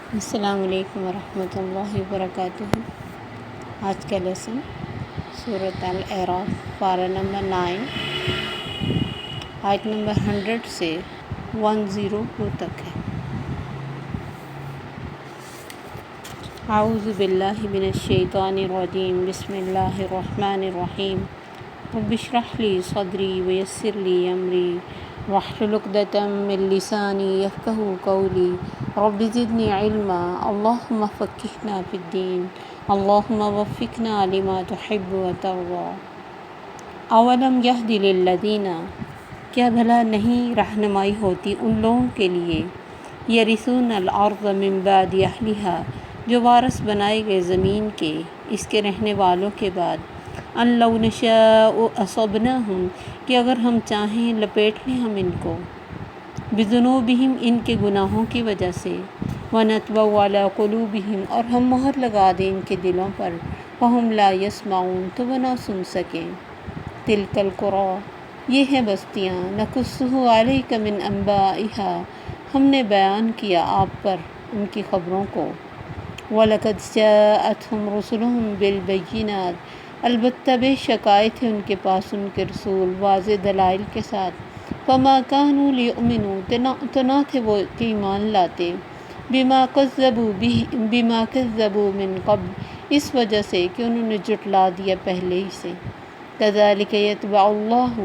السلام علیکم ورحمۃ اللہ وبرکاتہ۔ آج کا لیسن سورۃ الاعراف پارہ نمبر 9 آیت نمبر 100 سے 102 تک ہے۔ اعوذ باللہ من الشیطان الرجیم، بسم اللہ الرحمن الرحیم۔ رب اشرح لی صدری ویسر لی امری واحلل عقدۃ من لسانی یفقہوا قولی رب زدنی علما اللہم فقہنا فی الدین اللہم وفقنا لما تحب وترضی۔ اولم یہد للذین، کیا بھلا نہیں رہنمائی ہوتی ان لوگوں کے لیے، یرثون الارض من بعد اہلہا، جو وارث بنائے گئے زمین کے اس کے رہنے والوں کے بعد، ان لو نشاء اصبناہم، کہ اگر ہم چاہیں لپیٹ لیں ہم ان کو، بذنوبہم، ان کے گناہوں کی وجہ سے، ونطبع علی قلوبہم، اور ہم مہر لگا دیں ان کے دلوں پر، فہم لا یسمعون، تو وہ نہ سن سکیں۔ تلک القری، یہ ہیں بستیاں، نقصہ علیک من انبائہا، ہم نے بیان کیا آپ پر ان کی خبروں کو، وَلَقَدْ جَاءَتْهُمْ رُسُلُهُمْ بِالْبَيِّنَاتِ، البتہ بے شک آئے تھے ان کے پاس ان کے رسول واضح دلائل کے ساتھ، فَمَا كَانُوا لِيُؤْمِنُوا، تو نہ تھے وہ کہ ایمان لاتے، بِمَا كَذَّبُوا مِن قَبْلُ، اس وجہ سے کہ انہوں نے جھٹلا دیا پہلے ہی سے، كَذَلِكَ يَطْبَعُ اللَّهُ،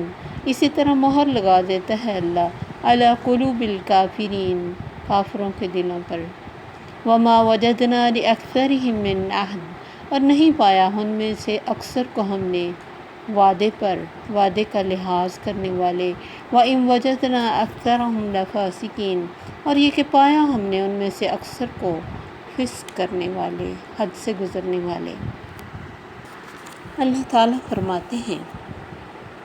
اسی طرح مہر لگا دیتا ہے اللہ، عَلَى قُلُوبِ الْكَافِرِينَ، کافروں کے دلوں پر، وَمَا وَجَدْنَا لِأَكْثَرِهِم مِّنْ عَهْدٍ، اور نہیں پایا ان میں سے اکثر کو ہم نے وعدے کا لحاظ کرنے والے، وَإِن وَجَدْنَا أَكْثَرَهُمْ لَفَاسِقِينَ، اور یہ کہ پایا ہم نے ان میں سے اکثر کو فسق کرنے والے، حد سے گزرنے والے۔ اللہ تعالیٰ فرماتے ہیں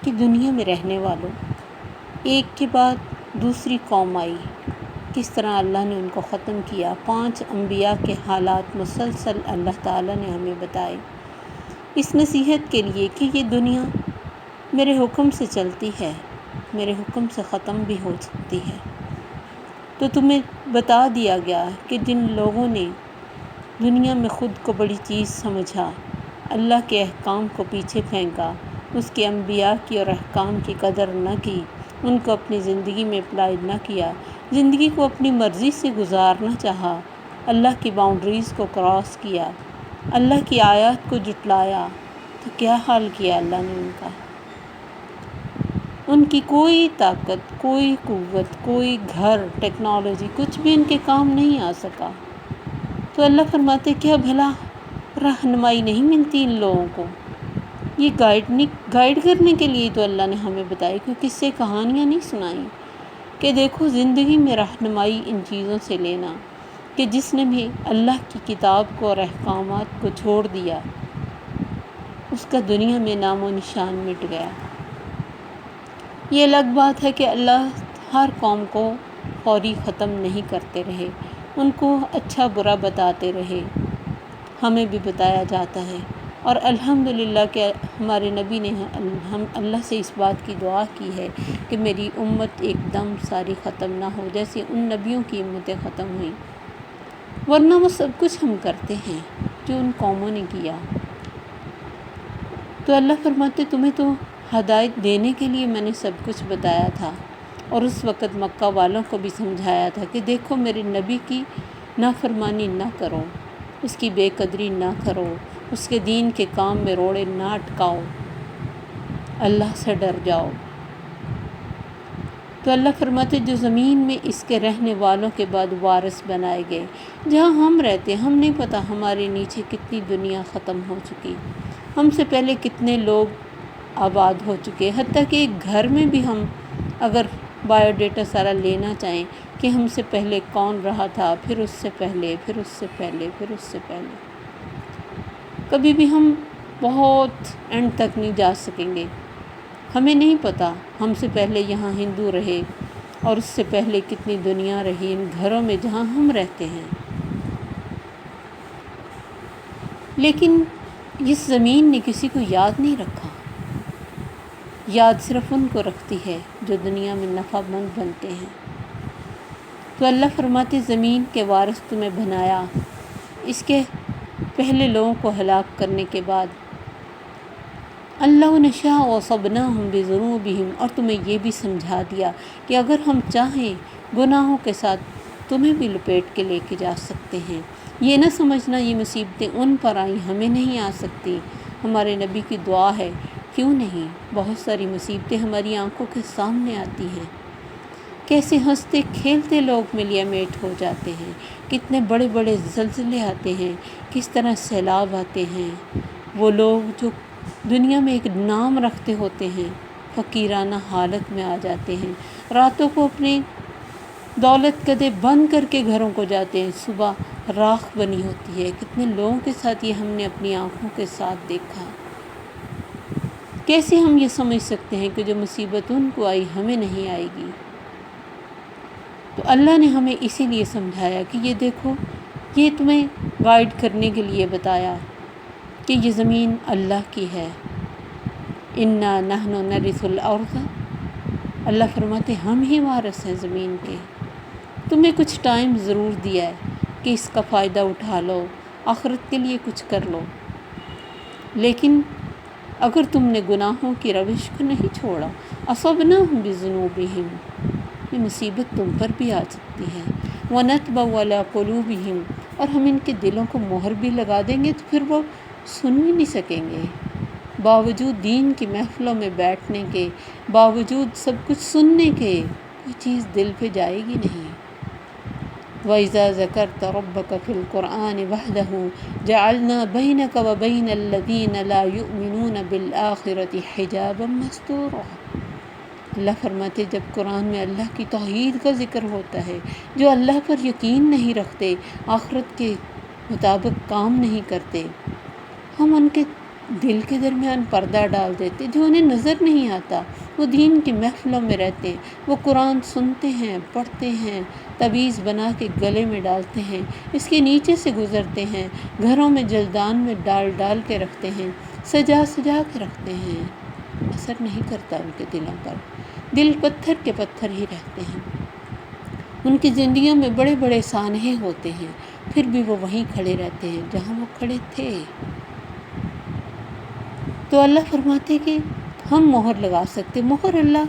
کہ دنیا میں رہنے والوں، ایک کے بعد دوسری قوم آئی، کس طرح اللہ نے ان کو ختم کیا، 5 انبیاء کے حالات مسلسل اللہ تعالیٰ نے ہمیں بتائے، اس نصیحت کے لیے کہ یہ دنیا میرے حکم سے چلتی ہے، میرے حکم سے ختم بھی ہو سکتی ہے۔ تو تمہیں بتا دیا گیا کہ جن لوگوں نے دنیا میں خود کو بڑی چیز سمجھا، اللہ کے احکام کو پیچھے پھینکا، اس کے انبیاء کی اور احکام کی قدر نہ کی، ان کو اپنی زندگی میں اپلائی نہ کیا، زندگی کو اپنی مرضی سے گزارنا چاہا، اللہ کی باؤنڈریز کو کراس کیا، اللہ کی آیات کو جھٹلایا، تو کیا حال کیا اللہ نے ان کا۔ ان کی کوئی طاقت، کوئی قوت، کوئی گھر، ٹیکنالوجی، کچھ بھی ان کے کام نہیں آ سکا۔ تو اللہ فرماتے کیا بھلا رہنمائی نہیں ملتی ان لوگوں کو؟ یہ گائیڈ کرنے کے لیے تو اللہ نے ہمیں بتایا، کہ کس سے کہانیاں نہیں سنائیں کہ دیکھو زندگی میں رہنمائی ان چیزوں سے لینا، کہ جس نے بھی اللہ کی کتاب کو اور احکامات کو چھوڑ دیا، اس کا دنیا میں نام و نشان مٹ گیا۔ یہ الگ بات ہے کہ اللہ ہر قوم کو فوری ختم نہیں کرتے رہے، ان کو اچھا برا بتاتے رہے، ہمیں بھی بتایا جاتا ہے، اور الحمدللہ کہ ہمارے نبی نے ہم اللہ سے اس بات کی دعا کی ہے کہ میری امت ایک دم ساری ختم نہ ہو جیسے ان نبیوں کی امتیں ختم ہوئیں، ورنہ وہ سب کچھ ہم کرتے ہیں جو ان قوموں نے کیا۔ تو اللہ فرماتے تمہیں تو ہدایت دینے کے لیے میں نے سب کچھ بتایا تھا، اور اس وقت مکہ والوں کو بھی سمجھایا تھا کہ دیکھو میرے نبی کی نافرمانی نہ کرو، اس کی بے قدری نہ کرو، اس کے دین کے کام میں روڑے نہ اٹکاؤ، اللہ سے ڈر جاؤ۔ تو اللہ فرماتے جو زمین میں اس کے رہنے والوں کے بعد وارث بنائے گئے، جہاں ہم رہتے ہم نہیں پتہ ہمارے نیچے کتنی دنیا ختم ہو چکی، ہم سے پہلے کتنے لوگ آباد ہو چکے، حتیٰ کہ ایک گھر میں بھی ہم اگر بایو ڈیٹا سارا لینا چاہیں کہ ہم سے پہلے کون رہا تھا، پھر اس سے پہلے، پھر اس سے پہلے، پھر اس سے پہلے، کبھی بھی ہم بہت اینڈ تک نہیں جا سکیں گے۔ ہمیں نہیں پتہ ہم سے پہلے یہاں ہندو رہے، اور اس سے پہلے کتنی دنیا رہی ان گھروں میں جہاں ہم رہتے ہیں، لیکن اس زمین نے کسی کو یاد نہیں رکھا، یاد صرف ان کو رکھتی ہے جو دنیا میں نفع مند بنتے ہیں۔ تو اللہ فرماتے زمین کے وارث تمہیں بنایا اس کے پہلے لوگوں کو ہلاک کرنے کے بعد، اللہ نشاء وصبناہم بذنوبہم، اور تمہیں یہ بھی سمجھا دیا کہ اگر ہم چاہیں گناہوں کے ساتھ تمہیں بھی لپیٹ کے لے کے جا سکتے ہیں۔ یہ نہ سمجھنا یہ مصیبتیں ان پر آئیں ہمیں نہیں آ سکتی۔ ہمارے نبی کی دعا ہے، کیوں نہیں، بہت ساری مصیبتیں ہماری آنکھوں کے سامنے آتی ہیں، کیسے ہنستے کھیلتے لوگ ملیا میٹ ہو جاتے ہیں، کتنے بڑے بڑے زلزلے آتے ہیں، کس طرح سیلاب آتے ہیں۔ وہ لوگ جو دنیا میں ایک نام رکھتے ہوتے ہیں فقیرانہ حالت میں آ جاتے ہیں، راتوں کو اپنے دولت کدے بند کر کے گھروں کو جاتے ہیں، صبح راکھ بنی ہوتی ہے۔ کتنے لوگوں کے ساتھ یہ ہم نے اپنی آنکھوں کے ساتھ دیکھا۔ کیسے ہم یہ سمجھ سکتے ہیں کہ جو مصیبت ان کو آئی ہمیں نہیں آئے گی؟ تو اللہ نے ہمیں اسی لیے سمجھایا کہ یہ دیکھو، یہ تمہیں گائیڈ کرنے کے لیے بتایا کہ یہ زمین اللہ کی ہے۔ انا نحن نرث الارض، اللہ فرماتے ہم ہی وارث ہیں زمین کے۔ تمہیں کچھ ٹائم ضرور دیا ہے کہ اس کا فائدہ اٹھا لو، آخرت کے لیے کچھ کر لو، لیکن اگر تم نے گناہوں کی روش کو نہیں چھوڑا، اصبناہم بذنوبہم، یہ مصیبت تم پر بھی آ سکتی ہے۔ وَنَطْبَعُ عَلَىٰ قُلُوبِهِمْ، اور ہم ان کے دلوں کو مہر بھی لگا دیں گے تو پھر وہ سن بھی نہیں سکیں گے، باوجود دین کی محفلوں میں بیٹھنے کے، باوجود سب کچھ سننے کے، کوئی چیز دل پہ جائے گی نہیں۔ وَإِذَا ذَكَرْتَ رَبَّكَ فِي الْقُرْآنِ وَحْدَهُ جَعَلْنَا بَيْنَكَ وَبَيْنَ الَّذِينَ لَا يُؤْمِنُونَ بِالْآخِرَةِ حِجَابًا مَسْتُورًا، اللہ فرماتے جب قرآن میں اللہ کی توحید کا ذکر ہوتا ہے، جو اللہ پر یقین نہیں رکھتے، آخرت کے مطابق کام نہیں کرتے، ہم ان کے دل کے درمیان پردہ ڈال دیتے جو انہیں نظر نہیں آتا۔ وہ دین کی محفلوں میں رہتے ہیں، وہ قرآن سنتے ہیں، پڑھتے ہیں، تعویذ بنا کے گلے میں ڈالتے ہیں، اس کے نیچے سے گزرتے ہیں، گھروں میں جلدان میں ڈال ڈال کے رکھتے ہیں، سجا سجا کے رکھتے ہیں، اثر نہیں کرتا ان کے دلوں پر، دل پتھر کے پتھر ہی رہتے ہیں۔ ان کی زندگیوں میں بڑے بڑے سانحے ہوتے ہیں، پھر بھی وہ وہیں کھڑے رہتے ہیں جہاں وہ کھڑے تھے۔ تو اللہ فرماتے کہ ہم مہر لگا سکتے، مہر اللہ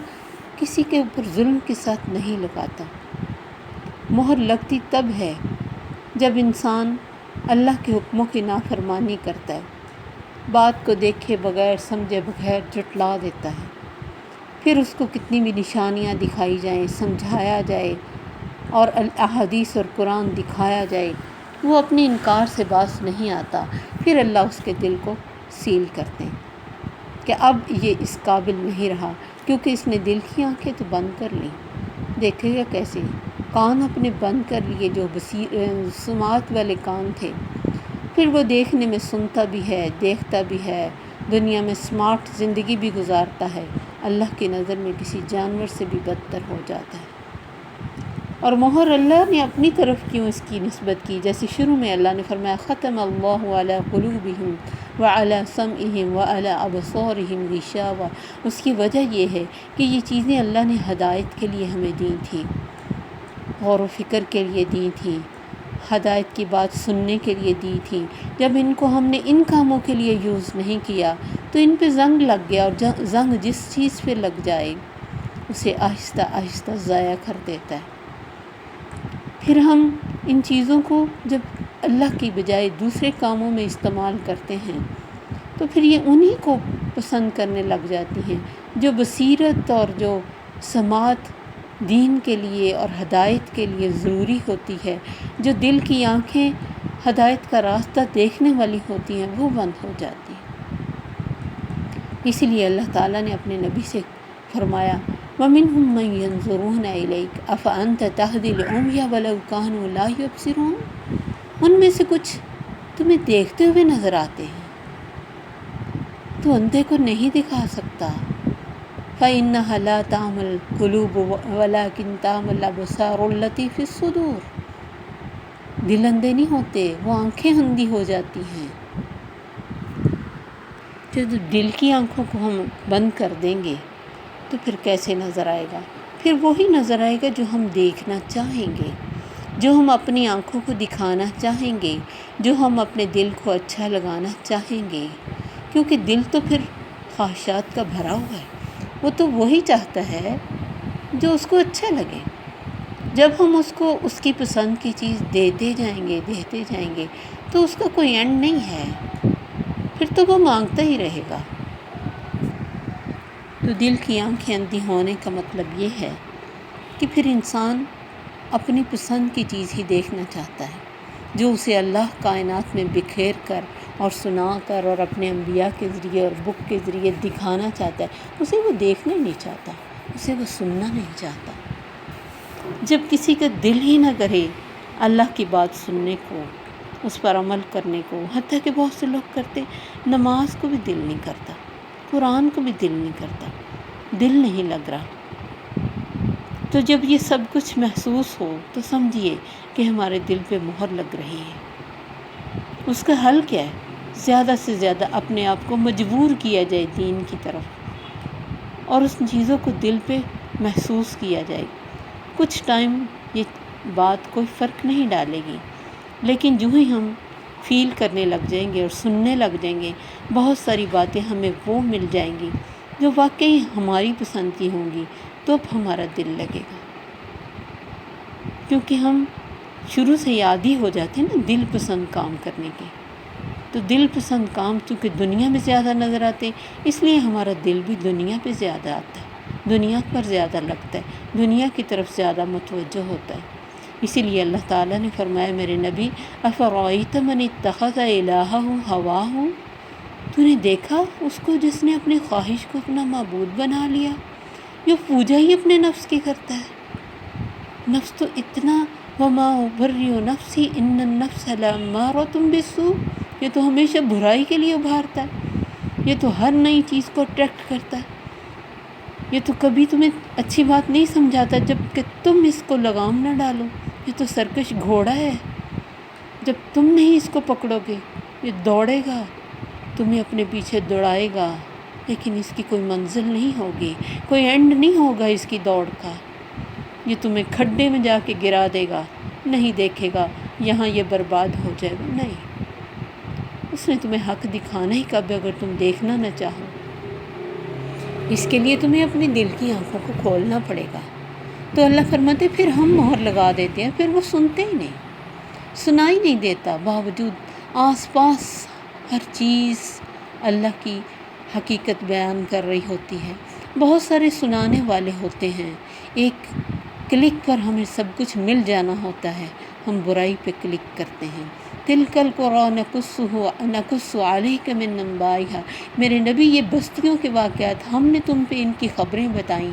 کسی کے اوپر ظلم کے ساتھ نہیں لگاتا۔ مہر لگتی تب ہے جب انسان اللہ کے حکموں کی نافرمانی کرتا ہے، بات کو دیکھے بغیر سمجھے بغیر جھٹلا دیتا ہے، پھر اس کو کتنی بھی نشانیاں دکھائی جائیں، سمجھایا جائے اور احادیث اور قرآن دکھایا جائے، وہ اپنے انکار سے باز نہیں آتا، پھر اللہ اس کے دل کو سیل کرتے ہیں کہ اب یہ اس قابل نہیں رہا، کیونکہ اس نے دل کی آنکھیں تو بند کر لیں، دیکھے گا کیسے، کان اپنے بند کر لیے جو سماعت والے کان تھے، پھر وہ دیکھنے میں سنتا بھی ہے، دیکھتا بھی ہے، دنیا میں سمارٹ زندگی بھی گزارتا ہے، اللہ کی نظر میں کسی جانور سے بھی بدتر ہو جاتا ہے۔ اور مہر اللہ نے اپنی طرف کیوں اس کی نسبت کی؟ جیسے شروع میں اللہ نے فرمایا ختم اللہ علی قلوبہم وعلی سمعہم وعلی ابصارہم غشاوہ، اس کی وجہ یہ ہے کہ یہ چیزیں اللہ نے ہدایت کے لیے ہمیں دی تھیں، غور و فکر کے لیے دی تھیں، ہدایت کی بات سننے کے لیے دی تھی۔ جب ان کو ہم نے ان کاموں کے لیے یوز نہیں کیا تو ان پہ زنگ لگ گیا، اور زنگ جس چیز پہ لگ جائے اسے آہستہ آہستہ ضائع کر دیتا ہے۔ پھر ہم ان چیزوں کو جب اللہ کی بجائے دوسرے کاموں میں استعمال کرتے ہیں تو پھر یہ انہی کو پسند کرنے لگ جاتی ہیں، جو بصیرت اور جو سماعت دین کے لیے اور ہدایت کے لیے ضروری ہوتی ہے، جو دل کی آنکھیں ہدایت کا راستہ دیکھنے والی ہوتی ہیں، وہ بند ہو جاتی ہیں۔ اسی لیے اللہ تعالیٰ نے اپنے نبی سے فرمایا وَمِنْهُمْ مَنْ يَنْظُرُونَ إِلَيْكَ أَفَأَنْتَ تَهْدِي الْعُمْيَ وَلَوْ كَانُوا لَا يُبْصِرُونَ، ان میں سے کچھ تمہیں دیکھتے ہوئے نظر آتے ہیں، تو اندھے کو نہیں دکھا سکتا۔ فَإِنَّهَا لَا تَعْمَى الْقُلُوبُ وَلَكِنْ تَعْمَى الْأَبْصَارُ الَّتِي فِي الصُّدُورِ، دل اندھے نہیں ہوتے، وہ آنکھیں اندھی ہو جاتی ہیں۔ جب دل کی آنکھوں کو ہم بند کر دیں گے تو پھر کیسے نظر آئے گا؟ پھر وہی نظر آئے گا جو ہم دیکھنا چاہیں گے، جو ہم اپنی آنکھوں کو دکھانا چاہیں گے، جو ہم اپنے دل کو اچھا لگانا چاہیں گے، کیونکہ دل تو پھر خواہشات کا بھرا ہوا ہے، وہ تو وہی چاہتا ہے جو اس کو اچھا لگے۔ جب ہم اس کو اس کی پسند کی چیز دیتے جائیں گے تو اس کا کوئی اینڈ نہیں ہے، پھر تو وہ مانگتا ہی رہے گا۔ تو دل کی آنکھیں اندھی ہونے کا مطلب یہ ہے کہ پھر انسان اپنی پسند کی چیز ہی دیکھنا چاہتا ہے، جو اسے اللہ کائنات میں بکھیر کر اور سنا کر اور اپنے انبیاء کے ذریعے اور بک کے ذریعے دکھانا چاہتا ہے، اسے وہ دیکھنا نہیں چاہتا، اسے وہ سننا نہیں چاہتا۔ جب کسی کا دل ہی نہ کرے اللہ کی بات سننے کو، اس پر عمل کرنے کو، حتیٰ کہ بہت سے لوگ کرتے، نماز کو بھی دل نہیں کرتا، قرآن کو بھی دل نہیں کرتا، دل نہیں لگ رہا۔ تو جب یہ سب کچھ محسوس ہو تو سمجھیے کہ ہمارے دل پہ مہر لگ رہی ہے۔ اس کا حل کیا ہے؟ زیادہ سے زیادہ اپنے آپ کو مجبور کیا جائے دین کی طرف، اور اس چیزوں کو دل پہ محسوس کیا جائے۔ کچھ ٹائم یہ بات کوئی فرق نہیں ڈالے گی، لیکن جو ہی ہم فیل کرنے لگ جائیں گے اور سننے لگ جائیں گے، بہت ساری باتیں ہمیں وہ مل جائیں گی جو واقعی ہماری پسند کی ہوں گی، تو اب ہمارا دل لگے گا۔ کیونکہ ہم شروع سے ہی عادی ہو جاتے ہیں نا دل پسند کام کرنے کے، تو دل پسند کام چونکہ دنیا میں زیادہ نظر آتے ہیں، اس لیے ہمارا دل بھی دنیا پہ زیادہ آتا ہے، دنیا پر زیادہ لگتا ہے، دنیا کی طرف زیادہ متوجہ ہوتا ہے۔ اسی لیے اللہ تعالیٰ نے فرمایا میرے نبی، افرأیت من اتخذ الہہ ہواہ، تو نے دیکھا اس کو جس نے اپنی خواہش کو اپنا معبود بنا لیا، جو پوجا ہی اپنے نفس کی کرتا ہے۔ نفس تو اتنا، وما ابرئ نفسی ان النفس لامارۃ بالسوء، یہ تو ہمیشہ برائی کے لیے ابھارتا ہے، یہ تو ہر نئی چیز کو اٹریکٹ کرتا ہے، یہ تو کبھی تمہیں اچھی بات نہیں سمجھاتا جب کہ تم اس کو لگام نہ ڈالو، یہ تو سرکش گھوڑا ہے، جب تم نہیں اس کو پکڑو گے یہ دوڑے گا، تمہیں اپنے پیچھے دوڑائے گا، لیکن اس کی کوئی منزل نہیں ہوگی، کوئی اینڈ نہیں ہوگا اس کی دوڑ کا، یہ تمہیں کھڈے میں جا کے گرا دے گا، نہیں دیکھے گا یہاں یہ برباد ہو جائے گا، نہیں، اس نے تمہیں حق دکھانا ہی کب اگر تم دیکھنا نہ چاہو۔ اس کے لیے تمہیں اپنی دل کی آنکھوں کو کھولنا پڑے گا۔ تو اللہ فرماتے پھر ہم مہر لگا دیتے ہیں، پھر وہ سنتے ہی نہیں، سنائی نہیں دیتا، باوجود آس پاس ہر چیز اللہ کی حقیقت بیان کر رہی ہوتی ہے، بہت سارے سنانے والے ہوتے ہیں، ایک کلک پر ہمیں سب کچھ مل جانا ہوتا ہے، ہم برائی پہ کلک کرتے ہیں۔ تلک القریٰ نقص علیک من انبائہا، میرے نبی یہ بستیوں کے واقعات ہم نے تم پہ ان کی خبریں بتائیں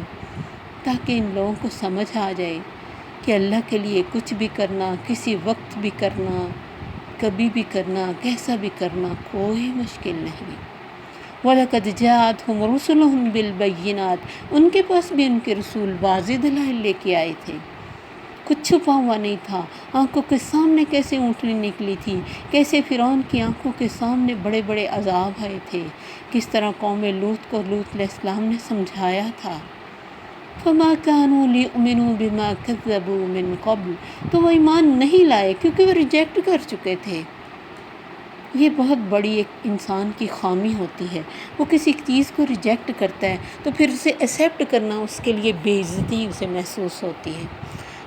تاکہ ان لوگوں کو سمجھ آ جائے کہ اللہ کے لیے کچھ بھی کرنا، کسی وقت بھی کرنا، کبھی بھی کرنا، کیسا بھی کرنا کوئی مشکل نہیں۔ وَلَقَدْ جَاءَتْهُمْ رُسُلُهُمْ بِالْبَيِّنَاتِ، ان کے پاس بھی ان کے رسول واضح دلائل لے کے آئے تھے، کچھ چھپا ہوا نہیں تھا۔ آنکھوں کے سامنے کیسے اونٹنی نکلی تھی، کیسے فرعون کی آنکھوں کے سامنے بڑے بڑے عذاب آئے تھے، کس طرح قوم لوط کو لوط علیہ السلام نے سمجھایا تھا۔ فَمَا كَانُوا لِيُؤْمِنُوا بِمَا كَذَّبُوا مِن قَبْلُ، تو وہ ایمان نہیں لائے کیونکہ وہ ریجیکٹ کر چکے تھے۔ یہ بہت بڑی ایک انسان کی خامی ہوتی ہے، وہ کسی چیز کو ریجیکٹ کرتا ہے تو پھر اسے ایکسیپٹ کرنا اس کے لیے بے عزتی اسے محسوس ہوتی ہے۔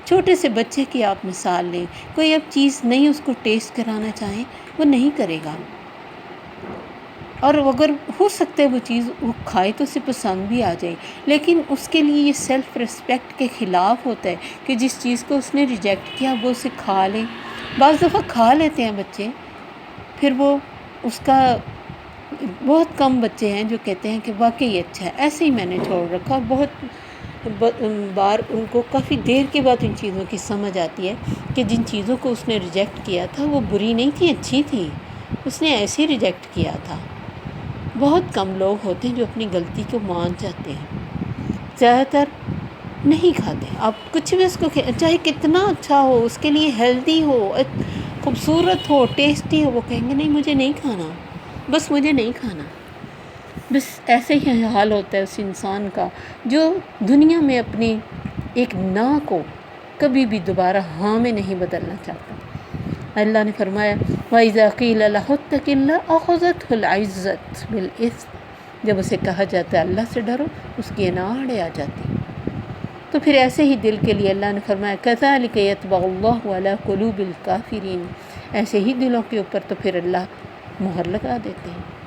چھوٹے سے بچے کی آپ مثال لیں، کوئی اب چیز نہیں اس کو ٹیسٹ کرانا چاہیں وہ نہیں کرے گا، اور اگر ہو سکتا ہے وہ چیز وہ کھائے تو اسے پسند بھی آ جائے، لیکن اس کے لیے یہ سیلف ریسپیکٹ کے خلاف ہوتا ہے کہ جس چیز کو اس نے ریجیکٹ کیا وہ اسے کھا لے۔ بعض دفعہ کھا لیتے ہیں بچے، پھر وہ اس کا، بہت کم بچے ہیں جو کہتے ہیں کہ واقعی اچھا ہے، ایسے ہی میں نے چھوڑ رکھا، بہت بار ان کو کافی دیر کے بعد ان چیزوں کی سمجھ آتی ہے کہ جن چیزوں کو اس نے ریجیکٹ کیا تھا وہ بری نہیں تھی، اچھی تھی، اس نے ایسے ہی ریجیکٹ کیا تھا۔ بہت کم لوگ ہوتے ہیں جو اپنی غلطی کو مان جاتے ہیں، زیادہ تر نہیں کھاتے۔ آپ کچھ بھی اس کو چاہے کتنا اچھا ہو، اس کے لیے ہیلدی ہو، خوبصورت ہو، ٹیسٹی ہو، وہ کہیں گے نہیں مجھے نہیں کھانا، بس مجھے نہیں کھانا۔ بس ایسے ہی حال ہوتا ہے اس انسان کا جو دنیا میں اپنی ایک نا کو کبھی بھی دوبارہ ہاں میں نہیں بدلنا چاہتا۔ اللہ نے فرمایا وَإِذَا قِيلَ لَهُ اتَّقِ اللَّهَ أَخَذَتْهُ الْعِزَّةُ بِالْإِثْمِ، جب اسے کہا جاتا ہے اللہ سے ڈرو، اس کی اناڑیں آ جاتی۔ تو پھر ایسے ہی دل کے لیے اللہ نے فرمایا كَذَلِكَ يَطْبَعُ اللَّهُ عَلَى قُلُوبِ الْكَافِرِينَ، ایسے ہی دلوں کے اوپر تو پھر اللہ مہر لگا دیتے ہیں۔